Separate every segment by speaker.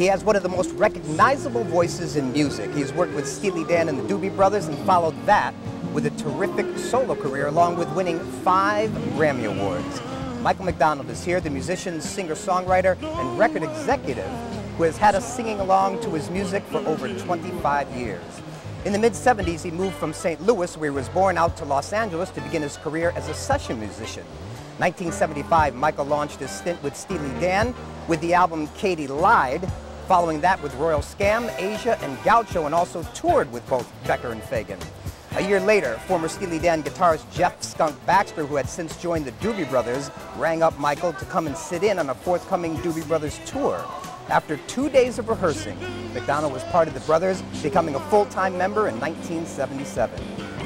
Speaker 1: He has one of the most recognizable voices in music. He's worked with Steely Dan and the Doobie Brothers and followed that with a terrific solo career along with winning 5 Grammy Awards. Micheal McDonald is here, the musician, singer-songwriter, and record executive who has had us singing along to his music for over 25 years. In the mid-70s, he moved from St. Louis, where he was born, out to Los Angeles to begin his career as a session musician. 1975, Micheal launched his stint with Steely Dan with the album Katie Lied, following that with Royal Scam, Asia, and Gaucho, and also toured with both Becker and Fagen. A year later, former Steely Dan guitarist Jeff "Skunk" Baxter, who had since joined the Doobie Brothers, rang up Micheal to come and sit in on a forthcoming Doobie Brothers tour. After 2 days of rehearsing, McDonald was part of the Brothers, becoming a full-time member in 1977.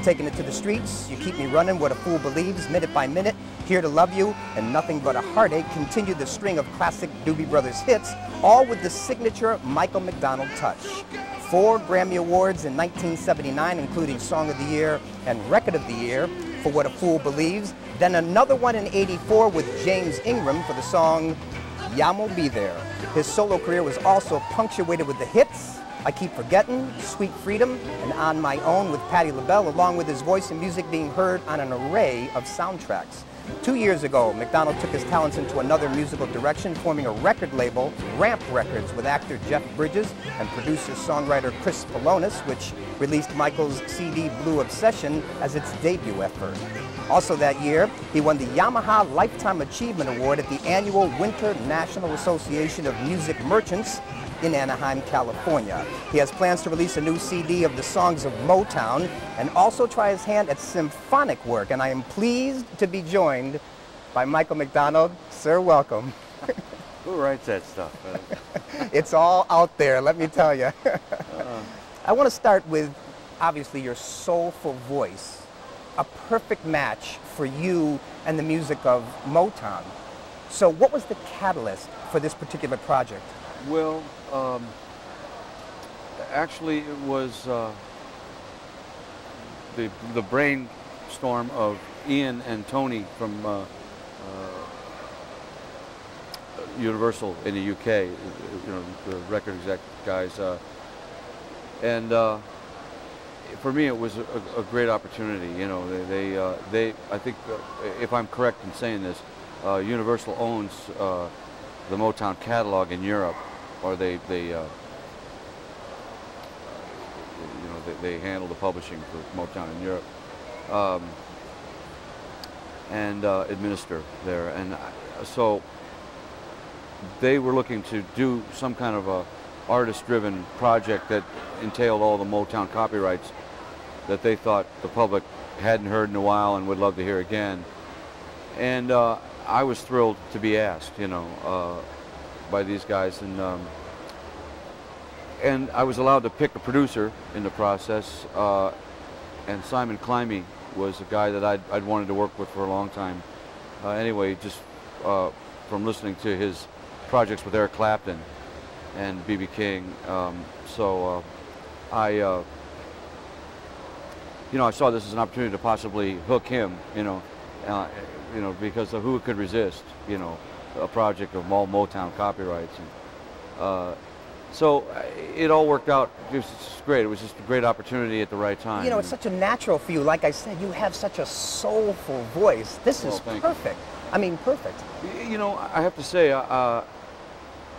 Speaker 1: Taking it to the streets, You Keep Me Running, What a Fool Believes, Minute by Minute, Here to Love You, and Nothing But a Heartache continued the string of classic Doobie Brothers hits, all with the signature Micheal McDonald touch. 4 Grammy Awards in 1979, including Song of the Year and Record of the Year for What a Fool Believes, then another one in '84 with James Ingram for the song Ya'll Be There. His solo career was also punctuated with the hits I Keep Forgetting, Sweet Freedom, and On My Own with Patti LaBelle, along with his voice and music being heard on an array of soundtracks. 2 years ago, McDonald took his talents into another musical direction, forming a record label, Ramp Records, with actor Jeff Bridges and producer-songwriter Chris Polonis, which released Micheal's CD Blue Obsession as its debut effort. Also that year, he won the Yamaha Lifetime Achievement Award at the annual Winter National Association of Music Merchants in Anaheim, California. He has plans to release a new CD of the songs of Motown and also try his hand at symphonic work. And I am pleased to be joined by Micheal McDonald. Sir, welcome.
Speaker 2: Who writes that stuff?
Speaker 1: It's all out there, let me tell you. I want to start with, obviously, your soulful voice, a perfect match for you and the music of Motown. So what was the catalyst for this particular project?
Speaker 2: Well, actually it was the brainstorm of Ian and Tony from Universal in the UK, you know, the record exec guys, and for me it was a great opportunity. You know, they I think, if I'm correct in saying this, Universal owns the Motown catalog in Europe, or they handle the publishing for Motown in Europe, and administer there. And so they were looking to do some kind of a artist-driven project that entailed all the Motown copyrights that they thought the public hadn't heard in a while and would love to hear again. And I was thrilled to be asked, you know, by these guys, and I was allowed to pick a producer in the process, and Simon Climby was a guy that I'd wanted to work with for a long time. Anyway, just from listening to his projects with Eric Clapton and B.B. King, you know, I saw this as an opportunity to possibly hook him, you know, because who could resist, you know, a project of all Motown copyrights. And, so it all worked out just great. It was just a great opportunity at the right time.
Speaker 1: You know, it's such a natural for you. Like I said, you have such a soulful voice. This is perfect. I mean, perfect.
Speaker 2: You know, I have to say,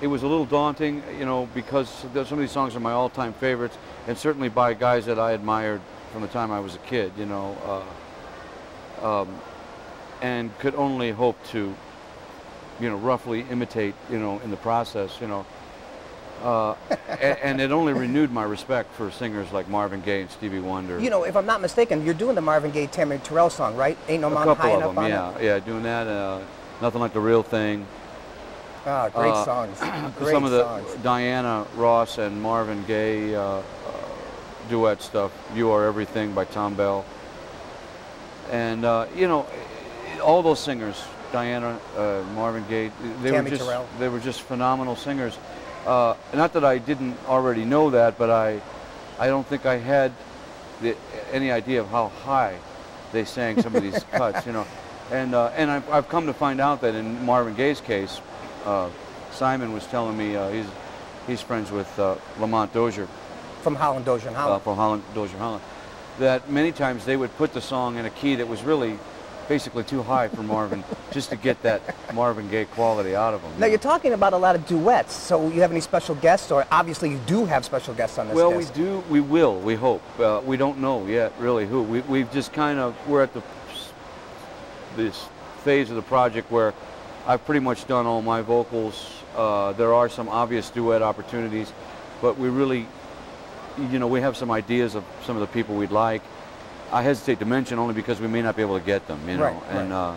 Speaker 2: it was a little daunting, you know, because some of these songs are my all-time favorites, and certainly by guys that I admired from the time I was a kid, you know, and could only hope to, you know, roughly imitate, you know, in the process, you know. And it only renewed my respect for singers like Marvin Gaye and Stevie Wonder.
Speaker 1: You know, if I'm not mistaken, you're doing the Marvin Gaye, Tammy Terrell song, right? Ain't No Mountain High Enough on It?
Speaker 2: Yeah, doing that. Nothing Like the Real Thing.
Speaker 1: Ah, great songs. Great
Speaker 2: some of the
Speaker 1: songs.
Speaker 2: Diana Ross and Marvin Gaye duet stuff. You Are Everything by Tom Bell. And you know, all those singers, Diana, Marvin Gaye, they were just phenomenal singers. Not that I didn't already know that, but I don't think I had any idea of how high they sang some of these cuts, you know. And I've come to find out that in Marvin Gaye's case, Simon was telling me he's friends with Lamont Dozier.
Speaker 1: From Holland, Dozier and Holland.
Speaker 2: From Holland, Dozier, Holland. That many times they would put the song in a key that was really basically too high for Marvin, just to get that Marvin Gaye quality out of him.
Speaker 1: Now, you're talking about a lot of duets, so you have any special guests, or obviously you do have special guests on this
Speaker 2: Well,
Speaker 1: disc.
Speaker 2: we do, we will, we hope. We don't know yet really who. We've just kind of, we're at this phase of the project where I've pretty much done all my vocals. There are some obvious duet opportunities, but we really, you know, we have some ideas of some of the people we'd like. I hesitate to mention only because we may not be able to get them, you know,
Speaker 1: right.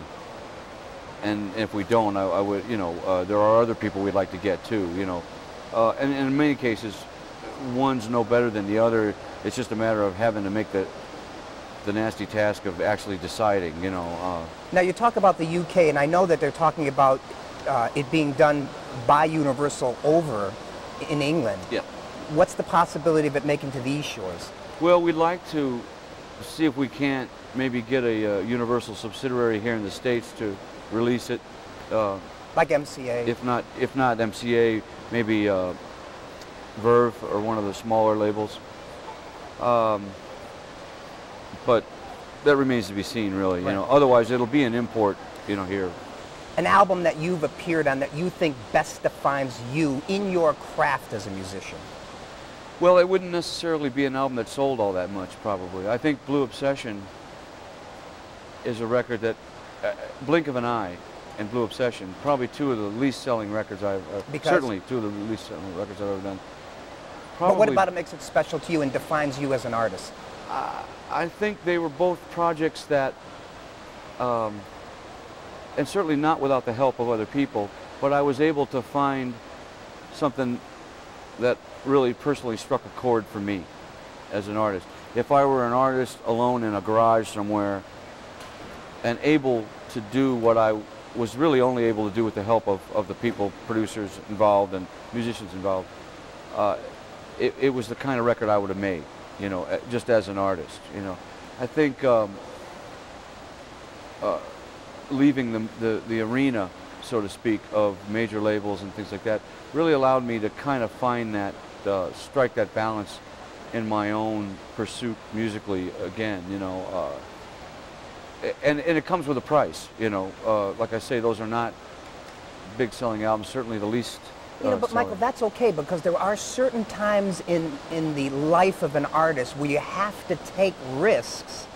Speaker 2: And if we don't, I would, you know, there are other people we'd like to get too, you know, and in many cases, one's no better than the other. It's just a matter of having to make the nasty task of actually deciding, you know.
Speaker 1: Now, you talk about the UK, and I know that they're talking about it being done by Universal over in England.
Speaker 2: Yeah.
Speaker 1: What's the possibility of it making to these shores?
Speaker 2: Well, we'd like to see if we can't maybe get a Universal subsidiary here in the States to release it.
Speaker 1: Like MCA?
Speaker 2: If not MCA, maybe Verve or one of the smaller labels. But that remains to be seen, really. You know, otherwise it'll be an import, you know, here.
Speaker 1: An album that you've appeared on that you think best defines you in your craft as a musician?
Speaker 2: Well, it wouldn't necessarily be an album that sold all that much, probably. I think Blue Obsession is a record that, blink of an eye and Blue Obsession, probably two of the least selling records certainly two of the least selling records I've ever done. Probably,
Speaker 1: but what about it makes it special to you and defines you as an artist?
Speaker 2: I think they were both projects that, and certainly not without the help of other people, but I was able to find something that really personally struck a chord for me as an artist. If I were an artist alone in a garage somewhere and able to do what I was really only able to do with the help of the people, producers involved and musicians involved, it was the kind of record I would have made, you know, just as an artist, you know. I think leaving the arena, so to speak, of major labels and things like that really allowed me to kind of find that, strike that balance in my own pursuit musically again, you know. And it comes with a price, you know. Like I say, those are not big selling albums, certainly the least
Speaker 1: you know, but
Speaker 2: selling.
Speaker 1: Michael, that's okay, because there are certain times in the life of an artist where you have to take risks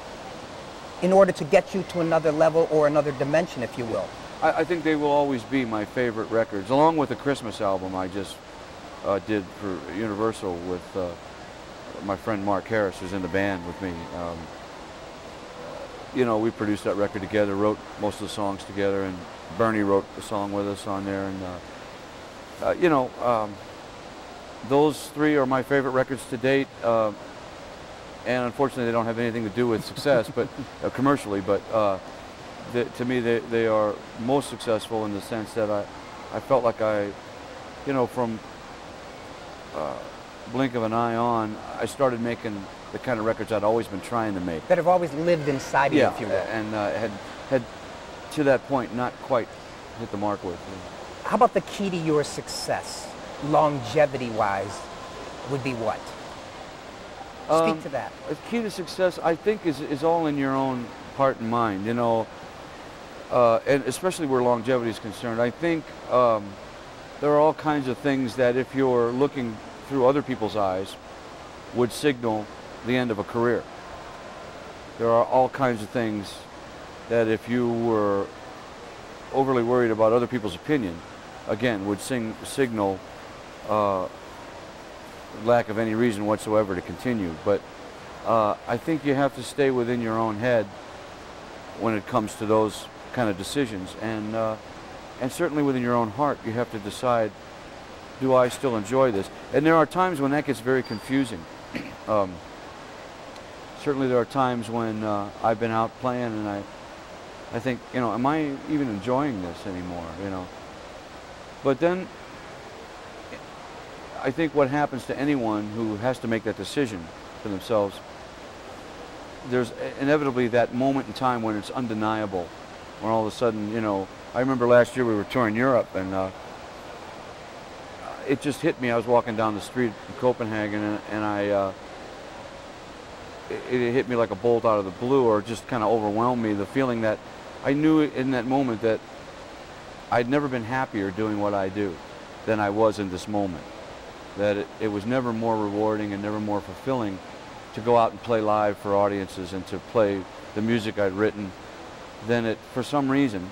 Speaker 1: in order to get you to another level or another dimension, if you will.
Speaker 2: I think they will always be my favorite records, along with the Christmas album I just did for Universal with my friend Mark Harris, who's in the band with me. You know, we produced that record together, wrote most of the songs together, and Bernie wrote the song with us on there. And you know, those three are my favorite records to date. And unfortunately, they don't have anything to do with success, but commercially. But to me, they are most successful in the sense that I felt like you know, from blink of an eye on, I started making the kind of records I'd always been trying to make.
Speaker 1: That have always lived inside of you, if you will.
Speaker 2: And had to that point not quite hit the mark with.
Speaker 1: How about the key to your success, longevity-wise, would be what? Speak to that.
Speaker 2: The key to success, I think, is all in your own heart and mind, you know, and especially where longevity is concerned. I think there are all kinds of things that if you're looking through other people's eyes would signal the end of a career. There are all kinds of things that if you were overly worried about other people's opinion, again, would signal lack of any reason whatsoever to continue. But I think you have to stay within your own head when it comes to those kind of decisions, and certainly within your own heart you have to decide, do I still enjoy this? And there are times when that gets very confusing. Certainly there are times when I've been out playing and I think, you know, am I even enjoying this anymore, you know? But then I think what happens to anyone who has to make that decision for themselves, there's inevitably that moment in time when it's undeniable, when all of a sudden, you know, I remember last year we were touring Europe, and it just hit me. I was walking down the street in Copenhagen, and it hit me like a bolt out of the blue, or just kind of overwhelmed me. The feeling that I knew in that moment that I'd never been happier doing what I do than I was in this moment. That it was never more rewarding and never more fulfilling to go out and play live for audiences and to play the music I'd written than it, for some reason,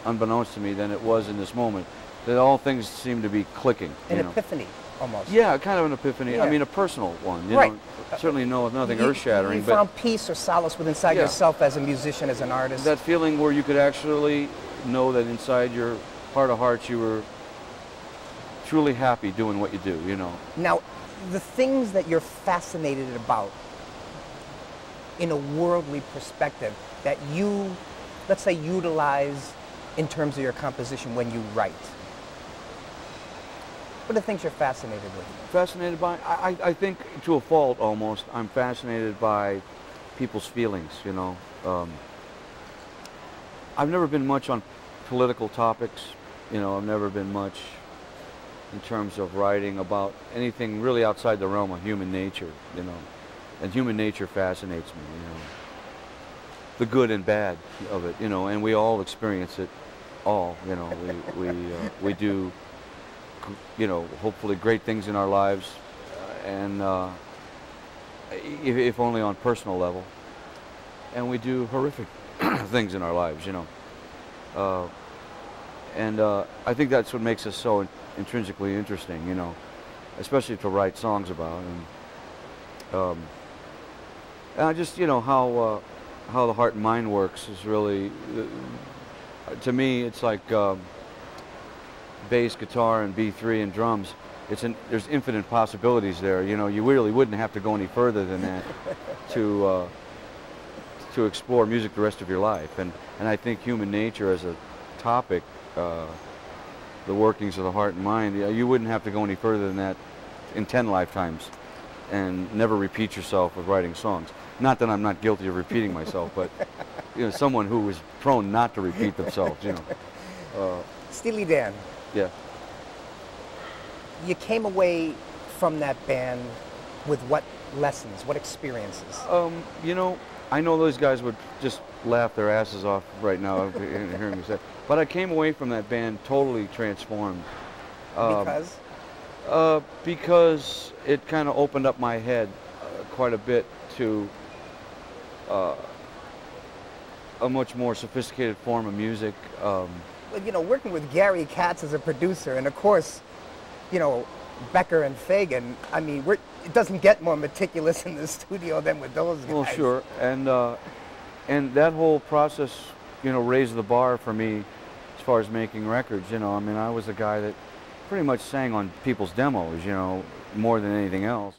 Speaker 2: unbeknownst to me, than it was in this moment. That all things seemed to be clicking.
Speaker 1: An epiphany, almost.
Speaker 2: Yeah, kind of an epiphany.
Speaker 1: Yeah.
Speaker 2: I mean, a personal one. You
Speaker 1: right.
Speaker 2: know, certainly nothing earth-shattering.
Speaker 1: You found peace or solace within inside
Speaker 2: yeah.
Speaker 1: yourself as a musician, as an artist.
Speaker 2: That feeling where you could actually know that inside your heart of hearts you were truly happy doing what you do, you know.
Speaker 1: Now, the things that you're fascinated about in a worldly perspective that you, let's say, utilize in terms of your composition when you write. What are the things you're fascinated with?
Speaker 2: Fascinated by? I think to a fault almost. I'm fascinated by people's feelings, you know. I've never been much on political topics, you know. I've never been much in terms of writing about anything really outside the realm of human nature, you know. And human nature fascinates me, you know. The good and bad of it, you know, and we all experience it all, you know. We do, you know, hopefully great things in our lives, and if only on personal level. And we do horrific things in our lives, you know. I think that's what makes us so intrinsically interesting, you know, especially to write songs about. And just, you know, how the heart and mind works is really, to me, it's like bass, guitar, and B3 and drums. There's infinite possibilities there. You know, you really wouldn't have to go any further than that to explore music the rest of your life. And I think human nature as a topic, the workings of the heart and mind, you wouldn't have to go any further than that in 10 lifetimes and never repeat yourself with writing songs. Not that I'm not guilty of repeating myself, but you know, someone who was prone not to repeat themselves, you know.
Speaker 1: Steely Dan.
Speaker 2: Yeah.
Speaker 1: You came away from that band with what lessons, what experiences?
Speaker 2: You know, I know those guys would just laugh their asses off right now hearing me say, but I came away from that band totally transformed.
Speaker 1: Because?
Speaker 2: Because it kind of opened up my head quite a bit to a much more sophisticated form of music.
Speaker 1: Well, you know, working with Gary Katz as a producer, and of course, you know, Becker and Fagan, I mean, it doesn't get more meticulous in the studio than with those guys.
Speaker 2: Well, sure, and that whole process, you know, raised the bar for me as far as making records. You know, I mean, I was the guy that pretty much sang on people's demos, you know, more than anything else.